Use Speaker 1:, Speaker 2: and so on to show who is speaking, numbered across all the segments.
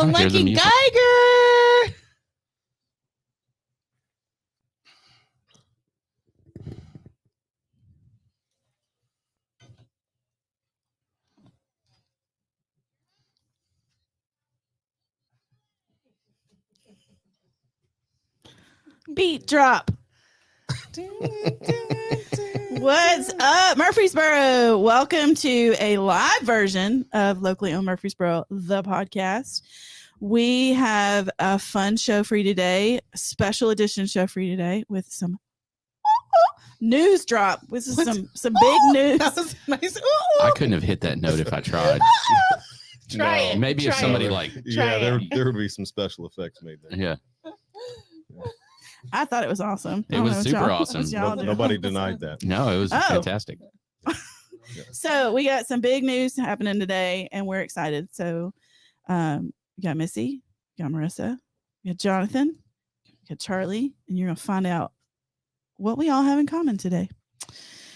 Speaker 1: Oh, Lucky Geiger.
Speaker 2: Beat drop. What's up, Murfreesboro? Welcome to a live version of Locally Owned Murfreesboro, the podcast. We have a fun show for you today, a special edition show for you today with some news drop. This is some big news.
Speaker 1: That was nice.
Speaker 3: I couldn't have hit that note if I tried.
Speaker 1: Try it.
Speaker 3: Maybe if
Speaker 1: Try
Speaker 3: somebody
Speaker 1: it.
Speaker 3: like,
Speaker 4: Yeah, there would be some special effects made there.
Speaker 3: yeah,
Speaker 2: I thought it was awesome.
Speaker 3: It was super awesome.
Speaker 4: Nobody denied that.
Speaker 3: no, it was fantastic.
Speaker 2: So we got some big news happening today, and we're excited. So you got Missy, you got Marissa, you got Jonathan, you got Charlie, and you're going to find out what we all have in common today.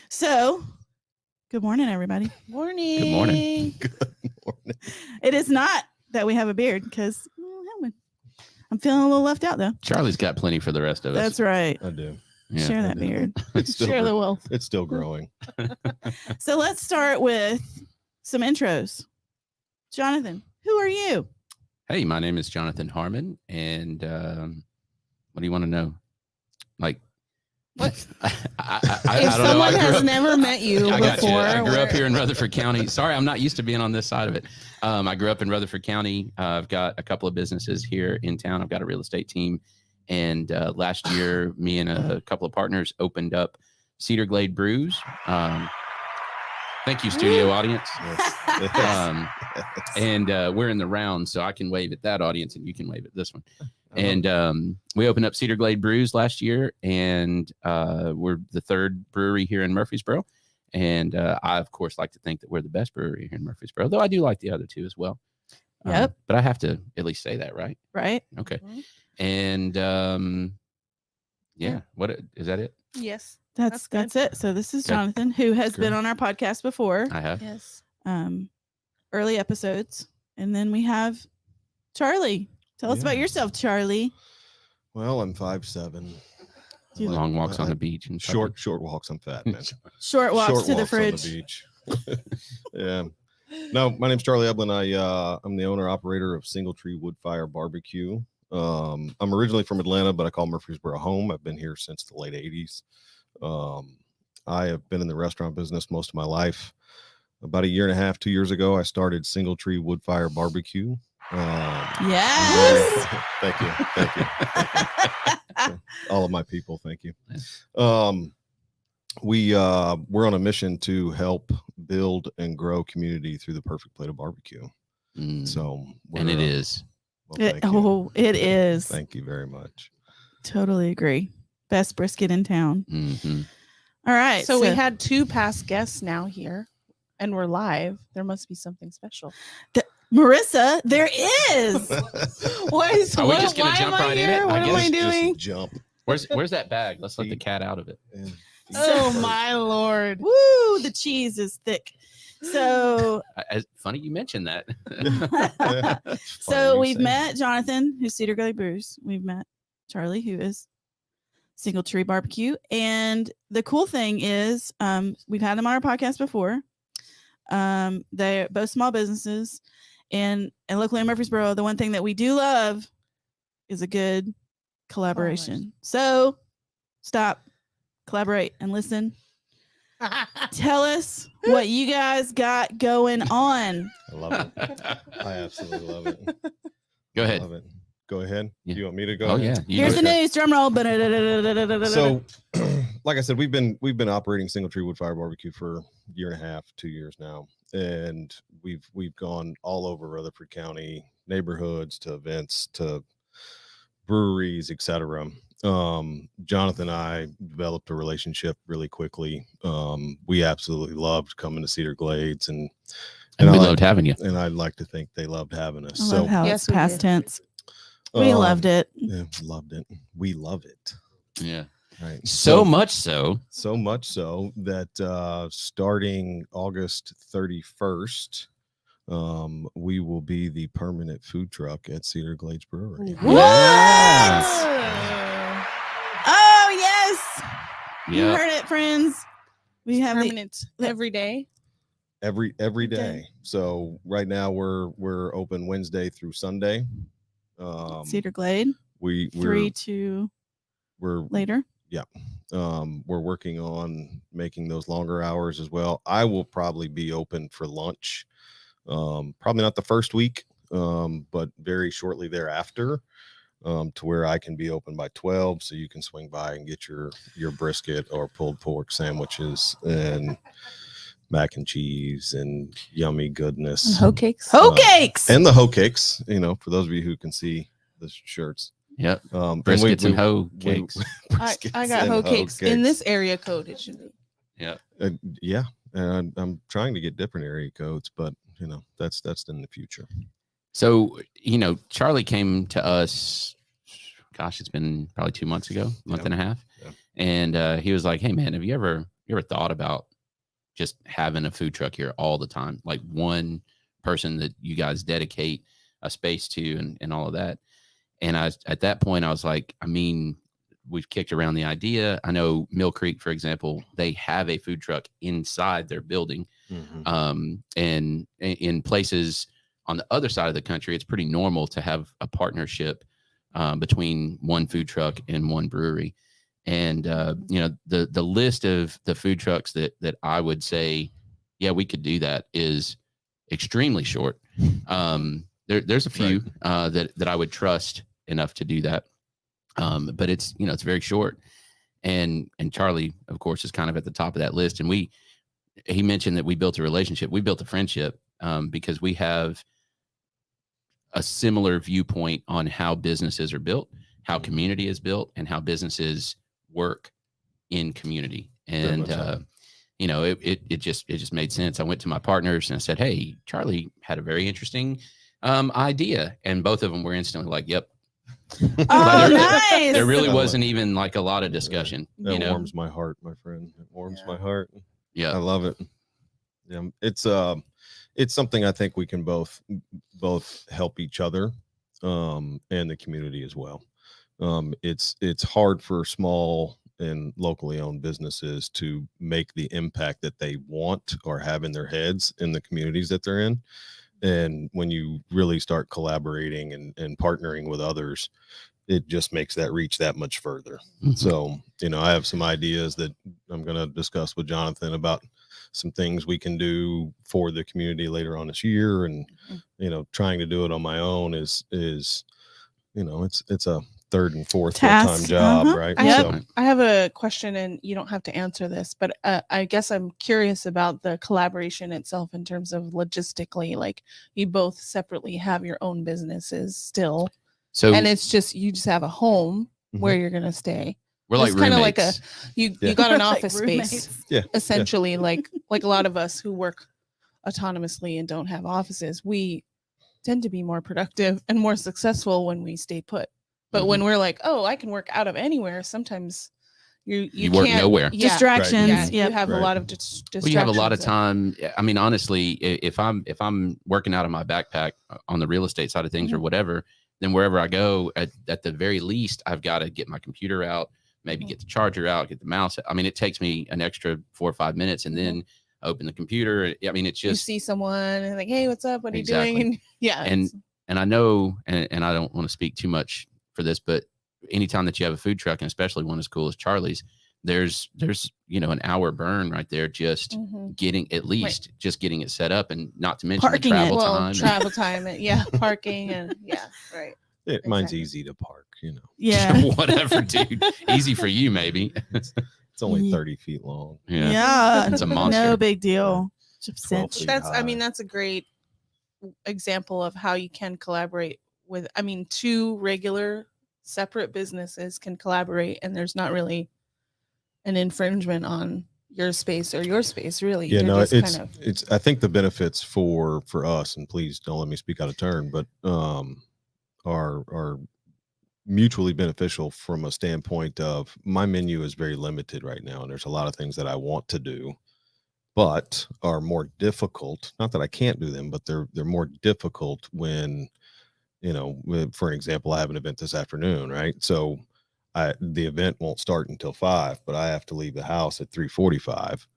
Speaker 2: So good morning, everybody.
Speaker 1: Morning.
Speaker 3: Good morning.
Speaker 4: Good morning.
Speaker 2: It is not that we have a beard because I'm feeling a little left out, though.
Speaker 3: Charlie's got plenty for the rest of us.
Speaker 2: That's right.
Speaker 4: I do.
Speaker 3: Yeah.
Speaker 2: Share
Speaker 4: I
Speaker 2: that
Speaker 4: do.
Speaker 2: beard.
Speaker 4: It's still
Speaker 1: Share the wealth.
Speaker 4: It's still growing.
Speaker 2: So let's start with some intros. Jonathan, who are you?
Speaker 3: Hey, my name is Jonathan Harmon, and what do you want to know? Like,
Speaker 1: What?
Speaker 3: I
Speaker 1: If
Speaker 3: don't know.
Speaker 1: someone
Speaker 3: I grew
Speaker 1: has
Speaker 3: up-
Speaker 1: never met you
Speaker 3: I got you.
Speaker 1: before,
Speaker 3: I grew up here in Rutherford County. Sorry, I'm not used to being on this side of it. I grew up in Rutherford County. I've got a couple of businesses here in town. I've got a real estate team. And last year, me and a couple of partners opened up Cedar Glade Brews. Thank you, studio audience.
Speaker 4: Yes.
Speaker 3: And we're in the round, so I can wave at that audience and you can wave at this one. And we opened up Cedar Glade Brews last year, and we're the third brewery here in Murfreesboro. And I, of course, like to think that we're the best brewery here in Murfreesboro, though I do like the other two as well.
Speaker 2: Yep.
Speaker 3: But I have to at least say that, right?
Speaker 2: Right?
Speaker 3: Okay.
Speaker 1: Mhm.
Speaker 3: And yeah, what is that? It?
Speaker 1: yes,
Speaker 2: That's
Speaker 1: good.
Speaker 2: it. So this is
Speaker 3: Good.
Speaker 2: Jonathan, who has
Speaker 3: Good.
Speaker 2: been on our podcast before,
Speaker 3: I have.
Speaker 1: yes.
Speaker 2: early episodes. And then we have Charlie. Tell us about
Speaker 4: Yeah.
Speaker 2: yourself, Charlie.
Speaker 4: Well, I'm 5'7".
Speaker 2: Do
Speaker 3: Long walks on the beach and
Speaker 4: Short walks. I'm fat, man.
Speaker 2: Short walks
Speaker 4: Short
Speaker 2: to the
Speaker 4: walks on
Speaker 2: fridge.
Speaker 4: beach. Yeah. No, my name's Charlie Eblen. I'm the owner operator of Single Tree Wood Fire Barbecue. I'm originally from Atlanta, but I call Murfreesboro home. I've been here since the late 80s. I have been in the restaurant business most of my life. About a year and a half, 2 years ago, I started Single Tree Wood Fire Barbecue.
Speaker 2: Yes.
Speaker 4: Thank you. All of my people, thank you. We're on a mission to help build and grow community through the perfect plate of barbecue.
Speaker 3: Mm.
Speaker 4: So,
Speaker 3: And it is.
Speaker 4: well, thank you.
Speaker 2: It is.
Speaker 4: Thank you very much.
Speaker 2: Totally agree. Best brisket in town.
Speaker 3: Mm-hmm.
Speaker 2: All right.
Speaker 1: So we had two past guests now here, and we're live. There must be something special.
Speaker 2: Marissa. There is.
Speaker 1: What is?
Speaker 3: Are we just gonna
Speaker 1: why
Speaker 3: jump
Speaker 1: am I
Speaker 3: right in
Speaker 1: here?
Speaker 3: it?
Speaker 1: What
Speaker 3: I
Speaker 1: am I
Speaker 3: guess
Speaker 1: doing?
Speaker 4: Just jump.
Speaker 3: Where's that bag? Let's let the cat out of it.
Speaker 4: And
Speaker 1: Oh
Speaker 4: first.
Speaker 1: my lord!
Speaker 2: Woo, the cheese is thick. So
Speaker 3: Funny you mentioned that.
Speaker 4: It's funny
Speaker 2: so
Speaker 4: you
Speaker 2: we've
Speaker 4: say
Speaker 2: met Jonathan, who's Cedar Glade Brews. We've met Charlie, who is Single Tree Barbecue. And the cool thing is we've had them on our podcast before. They're both small businesses. And locally in Murfreesboro, the one thing that we do love is a good collaboration. So stop, collaborate, and listen. Tell us what you guys got going on.
Speaker 4: I love it. I absolutely love it.
Speaker 3: Go ahead.
Speaker 4: Love it. Go ahead.
Speaker 3: Yeah.
Speaker 4: Do you want me to go?
Speaker 3: Oh
Speaker 4: ahead?
Speaker 3: yeah. You
Speaker 2: Here's
Speaker 3: go.
Speaker 2: the news. Drum roll.
Speaker 4: So, like I said, we've been operating Single Tree Wood Fire Barbecue for a year and a half, 2 years now, and we've gone all over Rutherford County, neighborhoods to events to breweries, etc. Jonathan and I developed a relationship really quickly. We absolutely loved coming to Cedar Glades, and
Speaker 3: And we
Speaker 4: I
Speaker 3: loved having you.
Speaker 4: and I'd like to think they loved having us.
Speaker 2: I love how
Speaker 1: Yes,
Speaker 2: it's
Speaker 1: we
Speaker 2: past
Speaker 1: did.
Speaker 2: tense. We loved it.
Speaker 4: Yeah, loved it. We love it.
Speaker 3: Yeah.
Speaker 4: Right.
Speaker 3: So much so.
Speaker 4: So much so that starting August 31st, we will be the permanent food truck at Cedar Glade Brewery.
Speaker 3: Yes.
Speaker 2: Oh yes, you
Speaker 3: Yep.
Speaker 2: heard it, friends. We have the
Speaker 1: Permanent every day.
Speaker 4: Every
Speaker 2: Okay.
Speaker 4: day. So right now we're open Wednesday through Sunday.
Speaker 2: Cedar Glade
Speaker 4: We're
Speaker 2: 3 to
Speaker 4: we're
Speaker 2: later.
Speaker 4: we're working on making those longer hours as well. I will probably be open for lunch. Probably not the first week, but very shortly thereafter, to where I can be open by 12, so you can swing by and get your brisket or pulled pork sandwiches and mac and cheese and yummy goodness.
Speaker 1: Hoe cakes.
Speaker 2: Hoe cakes.
Speaker 4: And the hoe cakes, for those of you who can see the shirts.
Speaker 3: Yep.
Speaker 4: Briskets
Speaker 3: and hoe cakes.
Speaker 1: I got hoe cakes in this area code. It should be.
Speaker 3: Yeah.
Speaker 4: Yeah. And I'm trying to get different area codes, but that's in the future.
Speaker 3: So, Charlie came to us, gosh, it's been probably 2 months ago, month and a half.
Speaker 4: Yeah.
Speaker 3: And he was like, hey man, have you ever thought about just having a food truck here all the time? Like one person that you guys dedicate a space to and all of that. And at that point I was like, we've kicked around the idea. I know Mill Creek, for example, they have a food truck inside their building.
Speaker 4: Mm-hmm.
Speaker 3: And in places on the other side of the country, it's pretty normal to have a partnership between one food truck and one brewery. And, the list of the food trucks that I would say, yeah, we could do that is extremely short. There's a few that I would trust enough to do that. But it's very short. And Charlie, of course, is kind of at the top of that list. And he mentioned that we built a relationship. We built a friendship because we have a similar viewpoint on how businesses are built, how community is built, and how businesses work in community. And it just made sense. I went to my partners and I said, hey, Charlie had a very interesting idea, and both of them were instantly like, yep.
Speaker 2: Oh, nice.
Speaker 3: There really wasn't even like a lot of discussion.
Speaker 4: That warms my heart, my friend. It warms my heart.
Speaker 3: Yeah,
Speaker 4: I love it. Yeah, it's something I think we can both help each other and the community as well. It's hard for small and locally owned businesses to make the impact that they want or have in their heads in the communities that they're in. And when you really start collaborating and partnering with others, it just makes that reach that much further. Mm-hmm. So, I have some ideas that I'm going to discuss with Jonathan about some things we can do for the community later on this year. And, trying to do it on my own is it's a third and fourth full-time job, right?
Speaker 1: I have a question, and you don't have to answer this, but I guess I'm curious about the collaboration itself in terms of logistically. Like, you both separately have your own businesses still, and it's just you just have a home where you're gonna stay.
Speaker 3: We're like
Speaker 1: kind of like you got an
Speaker 2: Like
Speaker 1: office
Speaker 2: roommates.
Speaker 1: space, essentially. Like a lot of us who work autonomously and don't have offices, we tend to be more productive and more successful when we stay put. But when we're like, oh, I can work out of anywhere, sometimes you
Speaker 3: work
Speaker 1: can't,
Speaker 3: nowhere.
Speaker 1: Yeah,
Speaker 2: distractions.
Speaker 1: Right.
Speaker 2: Yeah,
Speaker 1: you have a lot of distractions.
Speaker 3: Well, you have a lot of time. I mean, honestly, if I'm working out of my backpack on the real estate side of things or whatever, then wherever I go, at the very least, I've got to get my computer out, maybe get the charger out, get the mouse. I mean, it takes me an extra 4 or 5 minutes, and then open the computer. I mean, it's just
Speaker 1: you see someone and like, hey, what's up? What are you doing? And
Speaker 3: and I know, and I don't want to speak too much for this, but anytime that you have a food truck, and especially one as cool as Charlie's, there's an hour burn right there just getting just getting it set up, and not to mention
Speaker 2: parking
Speaker 3: the travel time.
Speaker 1: Parking and right.
Speaker 4: Mine's easy to park,
Speaker 2: Yeah.
Speaker 3: Whatever, dude. Easy for you, maybe.
Speaker 4: It's only 30 feet long.
Speaker 2: Yeah.
Speaker 3: It's a monster.
Speaker 2: No big deal.
Speaker 1: That's a great example of how you can collaborate with, two regular separate businesses can collaborate, and there's not really an infringement on your space or your space, really.
Speaker 4: Yeah, it's I think the benefits for us, and please don't let me speak out of turn, but are mutually beneficial from a standpoint of my menu is very limited right now, and there's a lot of things that I want to do, but are more difficult. Not that I can't do them, but they're more difficult when, for an example, I have an event this afternoon, right? So the event won't start until 5, but I have to leave the house at 3:45.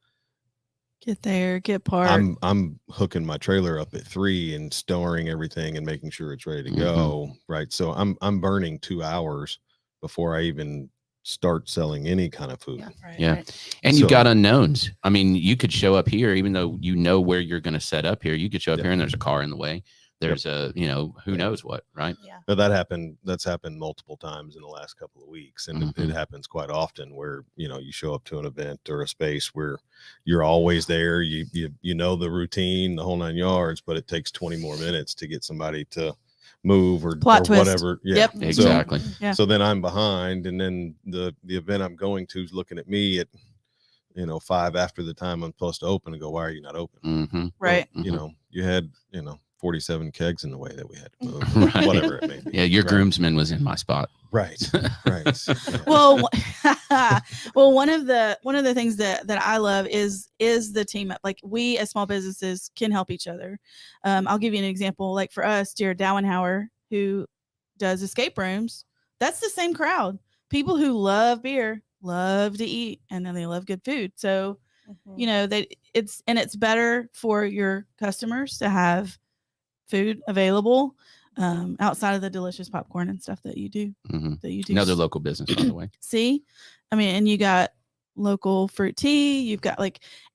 Speaker 2: Get there, get parked.
Speaker 4: I'm hooking my trailer up at 3 and storing everything and making sure it's ready to go. Right. So I'm burning 2 hours before I even start selling any kind of food.
Speaker 1: Right.
Speaker 3: And you've got unknowns. I mean, you could show up here, even though you know where you're going to set up here. You could show up here and there's a car in the way. There's who knows what, right?
Speaker 1: Yeah.
Speaker 4: But that's happened multiple times in the last couple of weeks. And it happens quite often where, you show up to an event or a space where you're always there. You know the routine, the whole 9 yards, but it takes 20 more minutes to get somebody to move or whatever. Yeah,
Speaker 2: Yep.
Speaker 3: Exactly.
Speaker 4: So then I'm behind, and then the event I'm going to is looking at me at 5 after the time I'm supposed to open and go, why are you not open?
Speaker 2: Right.
Speaker 4: Well, you had 47 kegs in the way that we had to move, whatever it may be.
Speaker 3: Yeah, your groomsman was in my spot.
Speaker 4: Right. Yeah.
Speaker 2: Well, one of the things that I love is the team up. Like, we as small businesses can help each other. I'll give you an example. Like, for us, Jared Dowenhauer, who does escape rooms, that's the same crowd. People who love beer, love to eat, and then they love good food. So, it's better for your customers to have food available outside of the delicious popcorn and stuff that you do.
Speaker 3: Another local business, by the way.
Speaker 2: See, I mean, and you got local fruit tea. You've got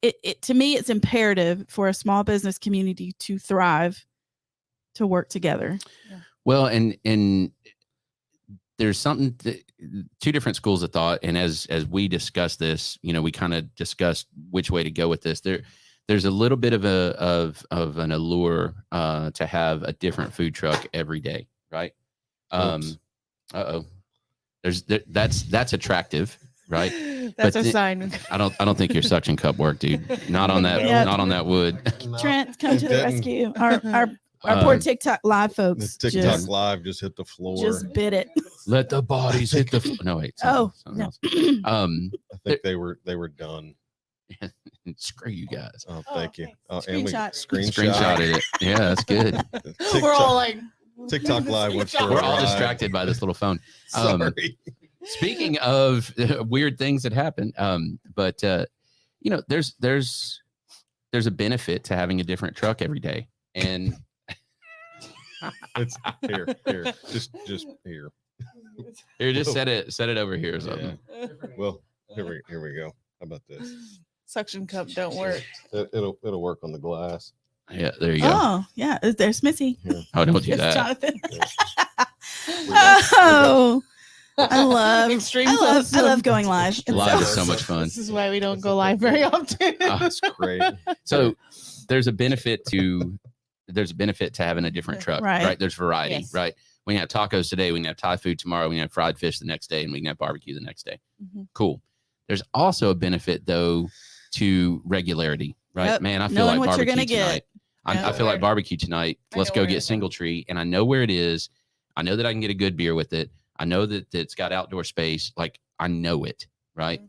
Speaker 2: it. To me, it's imperative for a small business community to thrive, to work together.
Speaker 1: Yeah.
Speaker 3: Well, and there's something two different schools of thought. And as we discuss this, we kind of discussed which way to go with this. There's a little bit of an allure to have a different food truck every day, right? That's attractive, right?
Speaker 1: That's a sign.
Speaker 3: I don't think your suction cup worked, dude. Not on that.
Speaker 2: Yep.
Speaker 3: Not on that wood.
Speaker 2: Trent, come to the rescue. Our poor TikTok live folks.
Speaker 4: The TikTok live just hit the floor.
Speaker 2: Just bit it.
Speaker 3: Let the bodies hit the. No wait. Something else.
Speaker 4: I think they were done.
Speaker 3: Screw you guys.
Speaker 4: Oh, thank you.
Speaker 1: Thanks.
Speaker 4: And we
Speaker 3: Screenshotted it. Yeah, that's good.
Speaker 1: We're all like
Speaker 4: TikTok live went for
Speaker 3: We're all distracted by this little phone.
Speaker 4: Sorry.
Speaker 3: Speaking of weird things that happen, but there's a benefit to having a different truck every day, and
Speaker 4: it's here, just here.
Speaker 3: Here, just set it over here or something.
Speaker 4: Yeah. Well, here we go. How about this?
Speaker 1: Suction cup don't work.
Speaker 4: It'll work on the glass.
Speaker 3: Yeah, there you go.
Speaker 2: Oh, yeah. There's Missy.
Speaker 4: Yeah.
Speaker 3: Oh, don't do
Speaker 2: It's
Speaker 3: that.
Speaker 2: Jonathan.
Speaker 4: Yeah.
Speaker 2: Oh, I love
Speaker 1: Extreme
Speaker 2: I
Speaker 1: close.
Speaker 2: love going live. It's
Speaker 3: Live is
Speaker 2: so-
Speaker 3: so much fun.
Speaker 1: This is why we don't go live very often.
Speaker 4: That's great.
Speaker 3: So there's a benefit to having a different truck,
Speaker 2: Right.
Speaker 3: right? There's variety,
Speaker 1: Yes.
Speaker 3: right? We can have tacos today, we can have Thai food tomorrow, we can have fried fish the next day, and we can have barbecue the next day.
Speaker 1: Mhm.
Speaker 3: Cool. There's also a benefit though to regularity, right?
Speaker 2: Yep.
Speaker 3: Man, I feel
Speaker 2: Knowing
Speaker 3: like
Speaker 2: what you're
Speaker 3: barbecue
Speaker 2: gonna
Speaker 3: tonight.
Speaker 2: get.
Speaker 3: I feel like barbecue tonight.
Speaker 1: I
Speaker 3: Let's
Speaker 1: know
Speaker 3: go
Speaker 1: where
Speaker 3: get
Speaker 1: it's
Speaker 3: Single Tree, and I know where it is. I know that I can get a good beer with it. I know that it's got outdoor space. Like, I know it, right?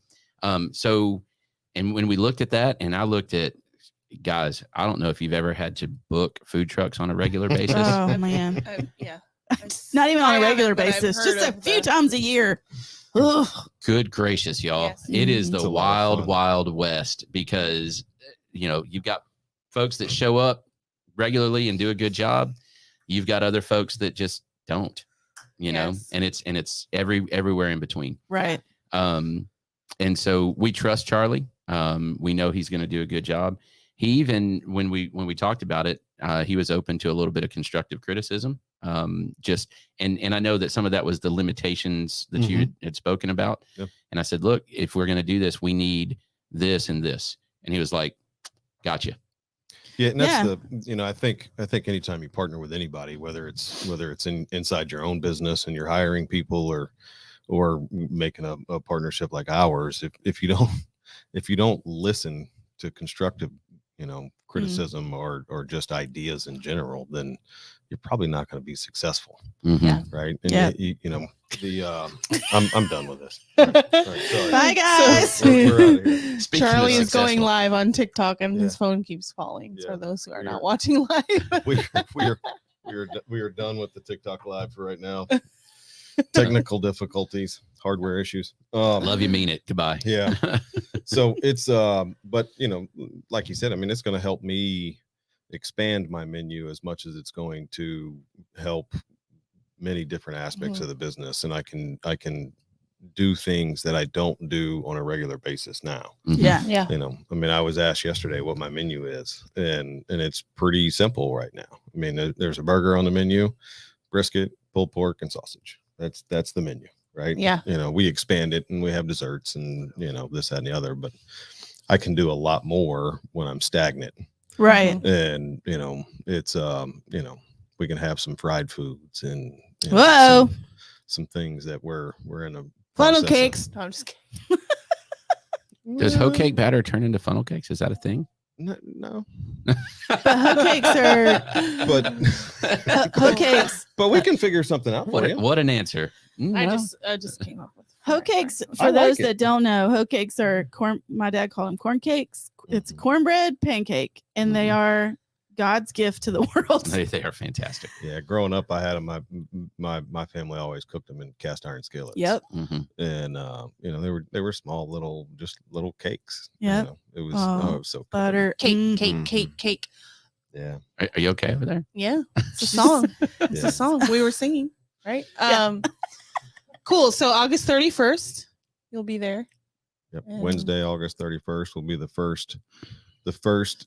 Speaker 3: So, and when we looked at that, and I looked at, guys, I don't know if you've ever had to book food trucks on a regular basis.
Speaker 2: Oh man.
Speaker 1: Yeah.
Speaker 2: Not even on
Speaker 1: I
Speaker 2: a regular
Speaker 1: haven't, but I've
Speaker 2: basis,
Speaker 1: heard
Speaker 2: just a
Speaker 1: of
Speaker 2: few
Speaker 1: the-
Speaker 2: times a year. Ugh.
Speaker 3: Good gracious, y'all.
Speaker 1: Yes.
Speaker 3: It is
Speaker 4: It's
Speaker 3: the
Speaker 4: a lot of
Speaker 3: wild,
Speaker 4: fun.
Speaker 3: wild west because, you've got folks that show up regularly and do a good job. You've got other folks that just don't,
Speaker 1: Yes.
Speaker 3: and it's everywhere in between.
Speaker 2: Right.
Speaker 3: And so we trust Charlie. We know he's going to do a good job. He even, when we talked about it, he was open to a little bit of constructive criticism. And I know that some of that was the limitations that you had spoken about.
Speaker 4: Yep.
Speaker 3: And I said, look, if we're going to do this, we need this and this. And he was like, gotcha.
Speaker 4: Yeah, and that's I think anytime you partner with anybody, whether it's inside your own business and you're hiring people or making a partnership like ours, if you don't listen to constructive, criticism or just ideas in general, then you're probably not going to be successful.
Speaker 3: Mhm.
Speaker 1: Yeah.
Speaker 4: Right. And
Speaker 2: Yeah.
Speaker 4: you know, I'm done with this. All right, sorry.
Speaker 2: Bye, guys.
Speaker 1: So-
Speaker 4: We're out of here.
Speaker 3: Speaking of
Speaker 1: Charlie is going
Speaker 3: successful,
Speaker 1: live on TikTok and his
Speaker 4: Yeah.
Speaker 1: phone keeps falling.
Speaker 4: Yeah.
Speaker 1: For those who are
Speaker 4: We
Speaker 1: not
Speaker 4: are-
Speaker 1: watching live.
Speaker 4: We are done with the TikTok live for right now. Technical difficulties, hardware issues.
Speaker 3: Love you, mean it. Goodbye.
Speaker 4: Yeah. So it's but you know, like you said, I mean, it's going to help me expand my menu as much as it's going to help many different aspects of the business, and I can do things that I don't do on a regular basis now.
Speaker 3: Mhm.
Speaker 2: Yeah.
Speaker 1: Yeah.
Speaker 4: You know, I mean, I was asked yesterday what my menu is, and it's pretty simple right now. I mean, there's a burger on the menu, brisket, pulled pork, and sausage. That's the menu, right?
Speaker 1: Yeah.
Speaker 4: You know, we expand it and we have desserts and, you know, this, that, and the other, but I can do a lot more when I'm stagnant.
Speaker 2: Right.
Speaker 4: And, you know, it's, you know, we can have some fried foods and, you know,
Speaker 2: Whoa.
Speaker 4: some things that we're in a
Speaker 1: Funnel
Speaker 4: process of-
Speaker 1: cakes. No, I'm just kidding.
Speaker 3: Does hoe cake batter turn into funnel cakes? Is that a thing?
Speaker 4: No,
Speaker 2: But hoe cakes are
Speaker 4: but
Speaker 2: hoe cakes.
Speaker 4: but we can figure something out for
Speaker 3: What,
Speaker 4: you.
Speaker 3: what an answer.
Speaker 1: I
Speaker 3: No.
Speaker 1: just came up with
Speaker 2: Hoe cakes,
Speaker 4: I
Speaker 2: for
Speaker 4: like
Speaker 2: those
Speaker 4: it.
Speaker 2: that don't know, hoe cakes are corn. My dad called them corn cakes. It's
Speaker 4: Mhm.
Speaker 2: cornbread pancake, and they
Speaker 3: Mhm.
Speaker 2: are God's gift to the world.
Speaker 3: They are fantastic.
Speaker 4: Yeah, growing up, I had my family always cooked them in cast iron skillets.
Speaker 2: Yep.
Speaker 3: Mhm.
Speaker 4: And you know, they were small little cakes.
Speaker 2: Yep.
Speaker 4: You know, it was
Speaker 2: Oh,
Speaker 4: it was so pretty.
Speaker 2: Butter.
Speaker 1: cake,
Speaker 2: Mm.
Speaker 1: cake,
Speaker 3: Mhm.
Speaker 1: cake, cake.
Speaker 4: Yeah.
Speaker 3: Are you okay over there?
Speaker 1: Yeah, it's a song. It's
Speaker 4: Yeah.
Speaker 1: a song we were singing, right?
Speaker 2: Yeah.
Speaker 1: Cool. So August 31st, you'll be there.
Speaker 4: Yep.
Speaker 1: And-
Speaker 4: Wednesday, August 31st will be the first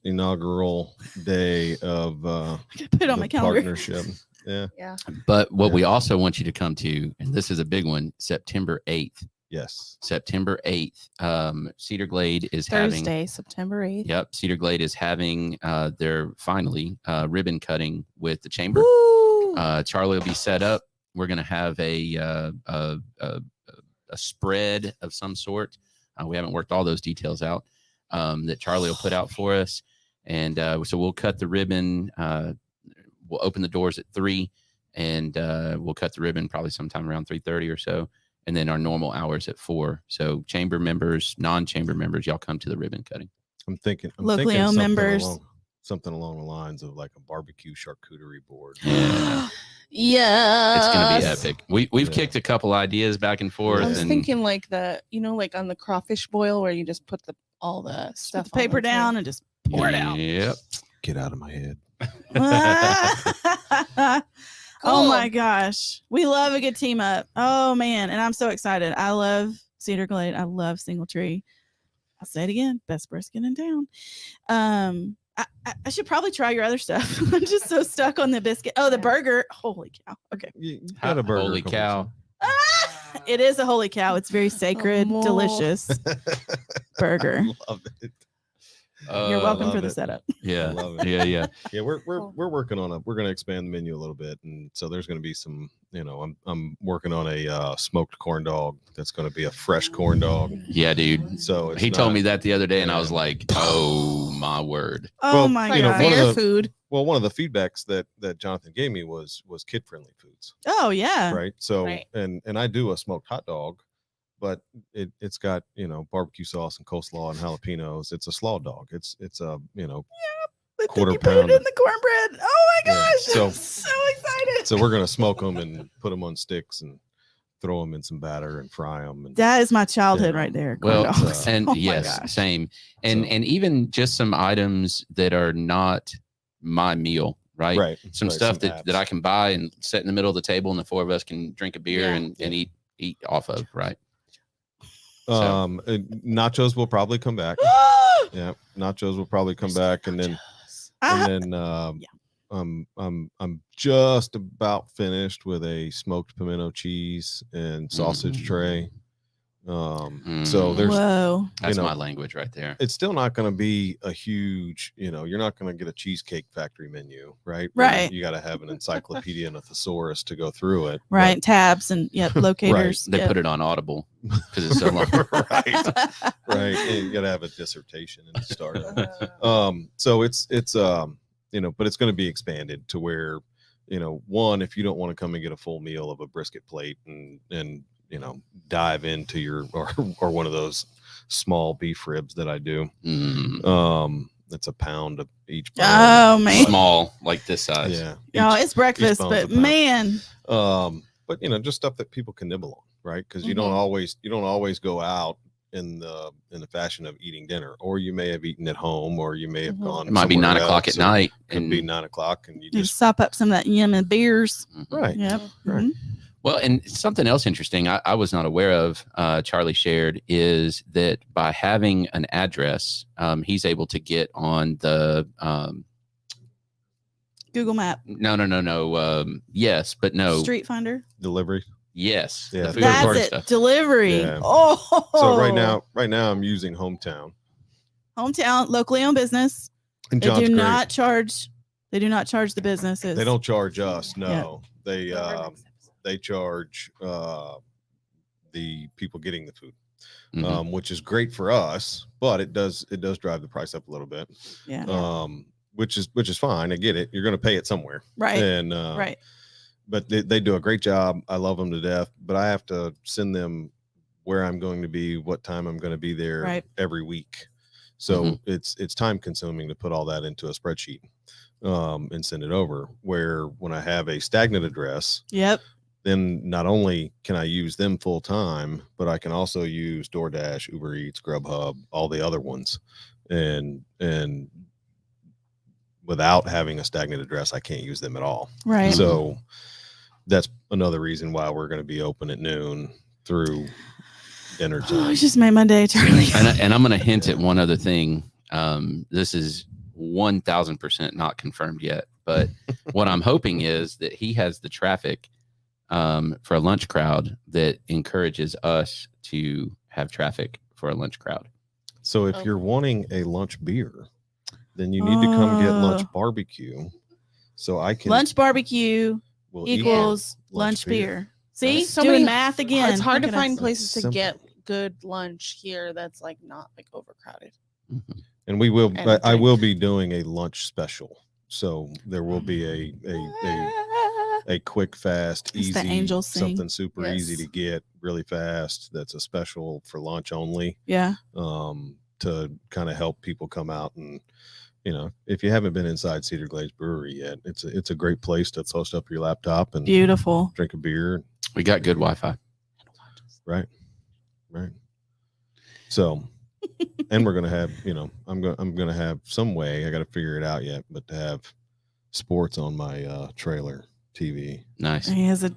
Speaker 4: inaugural day of
Speaker 2: Put it on
Speaker 4: the
Speaker 2: my calendar.
Speaker 4: partnership. Yeah.
Speaker 1: Yeah.
Speaker 3: But what
Speaker 4: Yeah.
Speaker 3: we also want you to come to, and this is a big one, September 8th.
Speaker 4: Yes.
Speaker 3: September 8th. Cedar Glade is having.
Speaker 1: Thursday, September 8th.
Speaker 3: Yep. Cedar Glade is having their finally ribbon cutting with the chamber.
Speaker 1: Woo!
Speaker 3: Charlie will be set up. We're going to have a spread of some sort. We haven't worked all those details out that Charlie will put out for us. And so we'll cut the ribbon. We'll open the doors at 3, and we'll cut the ribbon probably sometime around 3:30 or so. And then our normal hours at 4. So chamber members, non-chamber members, y'all come to the ribbon cutting.
Speaker 4: I'm thinking
Speaker 2: Locally
Speaker 4: thinking
Speaker 2: owned
Speaker 4: something
Speaker 2: members.
Speaker 4: something along the lines of like a barbecue charcuterie board.
Speaker 3: Yeah.
Speaker 1: Yeah.
Speaker 3: It's going to be epic. We've
Speaker 4: Yeah.
Speaker 3: kicked a couple ideas back and forth.
Speaker 1: I was
Speaker 3: and
Speaker 1: thinking like like on the crawfish boil where you just put all the
Speaker 2: Put
Speaker 1: stuff
Speaker 2: the paper
Speaker 1: on the
Speaker 2: down and just pour it out.
Speaker 3: Yep.
Speaker 4: Get out of my head.
Speaker 2: Oh my
Speaker 1: Cool.
Speaker 2: gosh. We love a good team up. Oh man. And I'm so excited. I love Cedar Glade. I love Single Tree. I'll say it again. Best brisket in town. I should probably try your other stuff. I'm just so stuck on the biscuit. Oh, the burger. Holy cow. Okay.
Speaker 4: You got a burger.
Speaker 3: Holy
Speaker 4: a couple
Speaker 3: cow.
Speaker 2: It is a holy cow. It's very sacred,
Speaker 1: more.
Speaker 2: delicious burger.
Speaker 4: I love it.
Speaker 2: You're
Speaker 3: I
Speaker 2: welcome
Speaker 4: love
Speaker 2: for the
Speaker 4: it.
Speaker 2: setup.
Speaker 3: Yeah.
Speaker 4: I love it.
Speaker 3: Yeah.
Speaker 4: Yeah, we're
Speaker 1: Cool.
Speaker 4: working on we're going to expand the menu a little bit, and so there's going to be some. You know, I'm working on a smoked corn dog. That's going to be a fresh corn dog.
Speaker 3: Yeah, dude.
Speaker 4: So it's
Speaker 3: He told
Speaker 4: not-
Speaker 3: me that the other day, and I was
Speaker 4: Yeah.
Speaker 3: like, "Oh my word!"
Speaker 2: Oh
Speaker 4: Well,
Speaker 2: my
Speaker 1: Like
Speaker 4: you know,
Speaker 2: god.
Speaker 4: one of
Speaker 1: fair
Speaker 4: the-
Speaker 1: food.
Speaker 4: Well, one of the feedbacks that Jonathan gave me was kid friendly foods,
Speaker 2: Oh yeah.
Speaker 4: right? So
Speaker 1: Right.
Speaker 4: and I do a smoked hot dog, but it's got barbecue sauce and coleslaw and jalapenos. It's a slaw dog. It's a
Speaker 2: But
Speaker 4: quarter
Speaker 2: then you put it
Speaker 4: pound.
Speaker 2: in the cornbread. Oh my
Speaker 4: Yeah,
Speaker 2: gosh.
Speaker 4: so-
Speaker 2: I'm so excited.
Speaker 4: so we're gonna smoke them and put them on sticks and throw them in some batter and fry them. And
Speaker 2: That is my childhood
Speaker 4: Yeah.
Speaker 2: right there. corn
Speaker 3: Well,
Speaker 2: dogs.
Speaker 3: and
Speaker 2: Oh my
Speaker 3: yes,
Speaker 2: gosh.
Speaker 3: same. And
Speaker 4: So-
Speaker 3: and even just some items that are not my meal, right?
Speaker 4: right,
Speaker 3: Some
Speaker 4: right,
Speaker 3: stuff that
Speaker 4: apps.
Speaker 3: I can buy and set in the middle of the table, and the 4 of us can drink a beer
Speaker 1: Yeah.
Speaker 3: and eat off of, right?
Speaker 4: Nachos will probably come back. Yeah, nachos will probably come back, and then I'm just about finished with a smoked pimento cheese and sausage tray. So there's
Speaker 2: Whoa.
Speaker 3: That's
Speaker 4: know,
Speaker 3: my language right there.
Speaker 4: it's still not going to be a huge, you're not going to get a Cheesecake Factory menu, right? Where
Speaker 2: Right.
Speaker 4: You got to have an encyclopedia and a thesaurus to go through it.
Speaker 2: Right. Tabs and locators.
Speaker 3: They
Speaker 2: Yep.
Speaker 3: put it on Audible because it's so long.
Speaker 4: But, right. Right. And you got to have a dissertation and start it. So it's but it's going to be expanded to where one, if you don't want to come and get a full meal of a brisket plate and dive into your or one of those small beef ribs that I do. That's a pound of each bone.
Speaker 2: Oh man,
Speaker 3: small, like this size.
Speaker 4: Yeah.
Speaker 2: It's breakfast,
Speaker 4: bone's a
Speaker 2: but
Speaker 4: pound.
Speaker 2: man,
Speaker 4: but just stuff that people can nibble on, right? Because you don't always go out in the fashion of eating dinner, or you may have eaten at home, or you may have gone.
Speaker 3: It might be 9 o'clock at night,
Speaker 4: Could be 9 o'clock, and you
Speaker 2: you
Speaker 4: just
Speaker 2: sop up some of that yum and beers.
Speaker 4: right.
Speaker 2: Yep.
Speaker 4: Right.
Speaker 2: Mhm.
Speaker 3: Well, and something else interesting I was not aware of, Charlie shared, is that by having an address, he's able to get on the
Speaker 2: Google Map,
Speaker 3: no. Yes, but no.
Speaker 2: Street Finder.
Speaker 4: Delivery.
Speaker 3: Yes.
Speaker 4: Yeah,
Speaker 3: the food
Speaker 2: That's
Speaker 3: party
Speaker 2: it.
Speaker 3: stuff.
Speaker 2: Delivery.
Speaker 4: Yeah.
Speaker 2: Oh,
Speaker 4: So right now I'm using Hometown.
Speaker 2: hometown, locally owned business.
Speaker 4: And
Speaker 2: They
Speaker 4: John's
Speaker 2: do
Speaker 4: great.
Speaker 2: not charge. They do not charge the businesses.
Speaker 4: They don't charge us. No,
Speaker 2: Yeah.
Speaker 4: they charge the people getting the food,
Speaker 3: Mhm.
Speaker 4: which is great for us, but it does drive the price up a little bit.
Speaker 2: Yeah.
Speaker 4: Which is fine. I get it. You're going to pay it somewhere,
Speaker 2: Right.
Speaker 4: and
Speaker 2: Right.
Speaker 4: But they do a great job. I love them to death. But I have to send them where I'm going to be, what time I'm going to be there
Speaker 2: Right.
Speaker 4: every week. So
Speaker 3: Mhm.
Speaker 4: it's time consuming to put all that into a spreadsheet and send it over. Where when I have a stagnant address,
Speaker 2: Yep.
Speaker 4: then not only can I use them full time, but I can also use DoorDash, Uber Eats, Grubhub, all the other ones, and without having a stagnant address, I can't use them at all.
Speaker 2: Right.
Speaker 4: So that's another reason why we're going to be open at noon through dinner
Speaker 2: Oh,
Speaker 4: time.
Speaker 2: it just made my day, Charlie.
Speaker 3: And I'm going to hint at one other thing. This is 1,000% not confirmed yet, but what I'm hoping is that he has the traffic for a lunch crowd that encourages us to have traffic for a lunch crowd.
Speaker 4: So if you're wanting a lunch beer, then you need to come get lunch
Speaker 2: Oh.
Speaker 4: barbecue. So I can
Speaker 2: Lunch barbecue
Speaker 4: we'll eat
Speaker 2: equals
Speaker 4: lunch
Speaker 2: lunch beer. See,
Speaker 1: So
Speaker 2: doing
Speaker 1: many-
Speaker 2: math again.
Speaker 1: It's hard to
Speaker 2: Look at
Speaker 1: find
Speaker 2: us.
Speaker 1: places to
Speaker 4: Simple.
Speaker 1: get good lunch here that's like not like overcrowded.
Speaker 3: Mhm.
Speaker 4: And we will.
Speaker 1: And
Speaker 4: I
Speaker 1: drink.
Speaker 4: will be doing a lunch special. So there will be a quick, fast,
Speaker 2: It's the
Speaker 4: easy,
Speaker 2: angels sing.
Speaker 4: something super easy
Speaker 1: Yes.
Speaker 4: to get, really fast. That's a special for lunch only.
Speaker 2: Yeah.
Speaker 4: To kind of help people come out and, if you haven't been inside Cedar Glade Brewery yet, it's a great place to post up your laptop and
Speaker 2: Beautiful.
Speaker 4: drink a beer.
Speaker 3: We got good Wi-Fi.
Speaker 4: Right. So, and we're gonna have, I'm gonna have some way. I got to figure it out yet, but to have sports on my trailer TV.
Speaker 3: Nice.
Speaker 2: He has a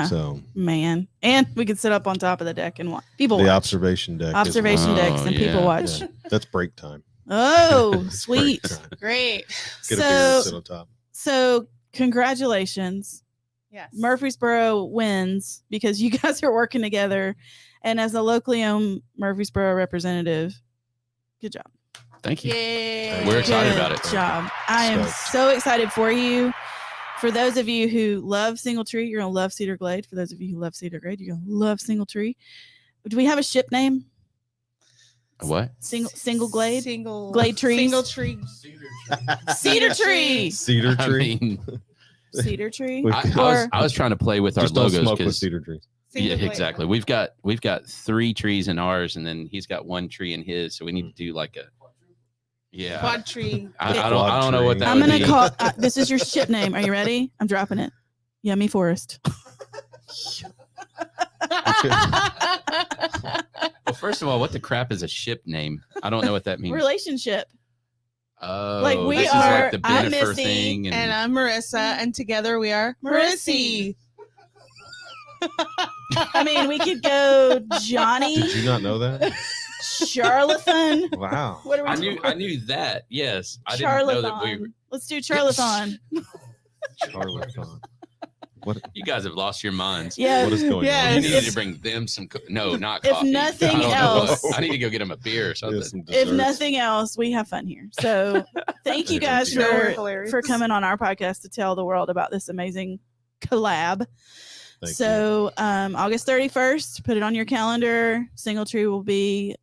Speaker 4: So
Speaker 2: man, and we could sit up on top of the deck and watch people.
Speaker 4: the
Speaker 2: watch.
Speaker 4: observation deck. is-
Speaker 2: Observation decks and
Speaker 3: Oh,
Speaker 2: people
Speaker 3: yeah.
Speaker 2: watch.
Speaker 4: Yeah, that's break time.
Speaker 2: Oh,
Speaker 4: Break
Speaker 2: sweet.
Speaker 4: time.
Speaker 1: Great.
Speaker 4: Get a beer and sit
Speaker 2: So,
Speaker 4: on top.
Speaker 2: so congratulations.
Speaker 1: Yes.
Speaker 2: Murfreesboro wins because you guys are working together. And as a locally owned Murfreesboro representative, good job.
Speaker 3: Thank you.
Speaker 1: Yay.
Speaker 3: We're excited
Speaker 2: Good
Speaker 3: about it.
Speaker 2: job. I am
Speaker 4: Stoked.
Speaker 2: so excited for you. For those of you who love Single Tree, you're going to love Cedar Glade. For those of you who love Cedar Glade, you're going to love Single Tree. Do we have a ship name?
Speaker 3: What?
Speaker 2: Single Glade?
Speaker 1: Single
Speaker 2: Glade trees?
Speaker 1: Single tree.
Speaker 2: Cedar Tree.
Speaker 4: Cedar
Speaker 3: I
Speaker 4: tree.
Speaker 3: mean,
Speaker 2: Cedar Tree.
Speaker 4: We-
Speaker 3: I was trying to play with our
Speaker 4: Just don't
Speaker 3: logos
Speaker 4: smoke with
Speaker 3: because
Speaker 4: cedar trees.
Speaker 3: yeah,
Speaker 1: Single Glade.
Speaker 3: exactly. We've got 3 trees in ours, and then he's got 1 tree in his. So we need to do like a
Speaker 1: Quad tree.
Speaker 3: I don't know what that
Speaker 2: I'm
Speaker 3: would
Speaker 2: going
Speaker 3: be.
Speaker 2: to call this is your ship name. Are you ready? I'm dropping it. Yummy Forest.
Speaker 3: Well, first of all, what the crap is a ship name? I don't know what that means.
Speaker 2: Relationship.
Speaker 3: Oh,
Speaker 2: Like, we
Speaker 3: this
Speaker 2: are-
Speaker 3: is like the
Speaker 2: I'm
Speaker 3: Bennifer
Speaker 2: Missy,
Speaker 3: thing,
Speaker 1: And I'm Marissa, and together we are
Speaker 2: Marissy.
Speaker 1: Marissy.
Speaker 2: I mean, we could go Johnny,
Speaker 4: Did you not know that?
Speaker 2: Charlatan.
Speaker 4: Wow.
Speaker 2: What are we
Speaker 3: I knew that. Yes, I didn't know that we.
Speaker 2: Charlatan. Let's do Charlatan.
Speaker 4: Charlatan. What
Speaker 3: You guys have lost your minds.
Speaker 2: Yeah.
Speaker 4: what is going
Speaker 1: Yes.
Speaker 3: You
Speaker 4: on?
Speaker 3: needed
Speaker 2: If-
Speaker 3: to bring them some. No, not
Speaker 2: if
Speaker 3: coffee.
Speaker 2: nothing
Speaker 3: I don't know what.
Speaker 2: else-
Speaker 3: I need to go get them a beer or something.
Speaker 4: Yes, some
Speaker 2: If
Speaker 4: desserts.
Speaker 2: nothing else, we have fun here. So thank you guys
Speaker 1: No, we're
Speaker 2: for
Speaker 1: hilarious.
Speaker 2: coming on our podcast to tell the world about this amazing collab.
Speaker 4: Thank you.
Speaker 2: So August 31st, put it on your calendar. Single Tree will be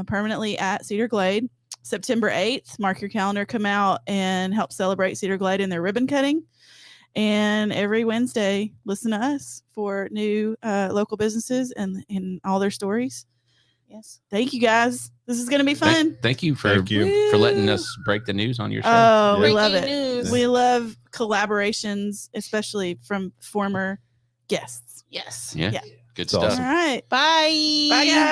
Speaker 2: permanently at Cedar Glade. September 8th, mark your calendar, come out and help celebrate Cedar Glade in their ribbon cutting. And every Wednesday, listen to us for new local businesses and all their stories.
Speaker 1: Yes.
Speaker 2: Thank you guys. This is going to be fun.
Speaker 3: Thank you for letting us break the news on your show.
Speaker 2: Oh, we
Speaker 1: Breaking
Speaker 2: love it.
Speaker 1: news.
Speaker 2: We love collaborations, especially from former guests.
Speaker 1: Yes.
Speaker 3: Yeah.
Speaker 2: Yeah.
Speaker 3: Good
Speaker 4: It's
Speaker 3: stuff.
Speaker 4: awesome.
Speaker 2: All right.
Speaker 1: Bye.
Speaker 2: Bye, guys.